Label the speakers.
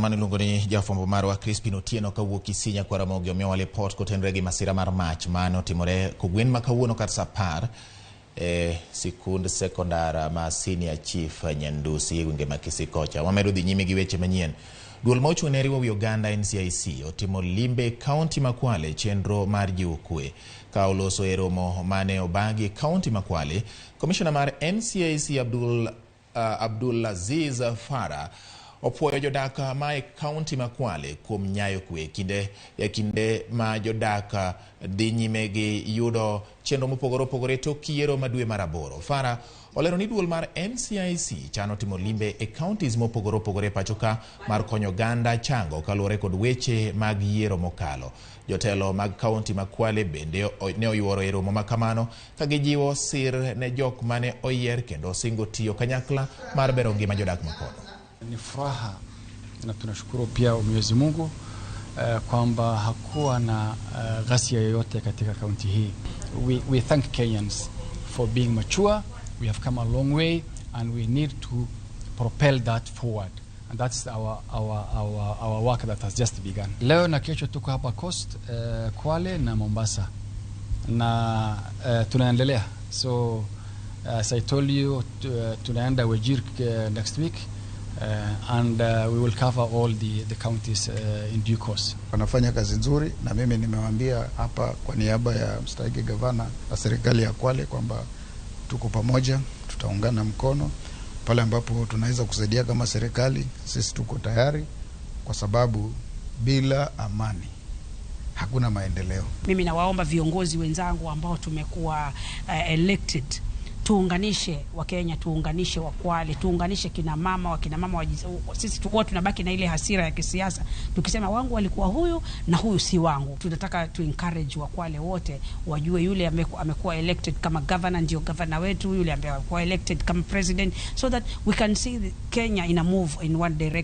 Speaker 1: Mani lungoni jafombo marwa Crispin Otieno kawuok Isinya kwa Ramogi omiyo wa report kotenre gi masira mar mach mane otimore kogwen ma kawuono kar saa 10 sikund sekondara ma senior chief Nyandusi gwenge ma Kisikocha. Wamedo dhi nyime gi weche manyien. Duol mochung' ne riwo wi Uganda NCIC otimo limbe kaunti ma Kwale chenro mar jiwo Kwee. Ka oloso e romo mane obagi kaunti ma Kwale, Commissioner mar NCIC Abdulaziz Farah opuoyo jodak ma e kaunti ma Kwale kuom nyayo Kwee kinde ma jodak dhi nyime gi yudo chenro mopogore tok yiero ma dwe mar 8. Farah olero ni duol mar NCIC chano timo limbe e counties mopogore pachoka mar konyo Uganda chango kaluwore kod weche mag yiero mokalo. Jotelo mag kaunti ma Kwale bende ne oyuoro e romo makamano ka gijiwo sir ne jok mane oyier kendo singo tiyo kanyakla mar bero ngima jodak makono.
Speaker 2: Ni furaha na tunashukuru pia Mwenyezi Mungu kwamba hakuwa na ghasia yoyote katika kaunti hii. We thank Kenyans for being mature. We have come a long way and we need to propel that forward. And that's our work that has just begun. Leo na kesho tuko hapa Coast, Kwale na Mombasa. Na tunaendelea. So as I told you, tunaenda Wajir next week. And we will cover all the counties in due course.
Speaker 3: Wanafanya kazi nzuri na mimi nimewaambia hapa kwa niaba ya mstahiki gavana na serikali ya Kwale kwamba tuko pamoja, tutaungana mkono pale ambapo tunaweza kusaidia kama serikali. Sisi tuko tayari kwa sababu bila amani hakuna maendeleo.
Speaker 4: Mimi nawaomba viongozi wenzangu ambao tumekuwa elected, tuunganishe wa Kenya, tuunganishe wa Kwale, tuunganishe kina mama sisi tukua tunabaki na ile hasira ya kisiasa tukisema wangu walikuwa huyu na huyu si wangu. Tunataka tu encourage wa Kwale wote wajue yule amekuwa elected kama governor ndio governor wetu, yule amekuwa elected kama president, so that we can see Kenya in a move in one direction.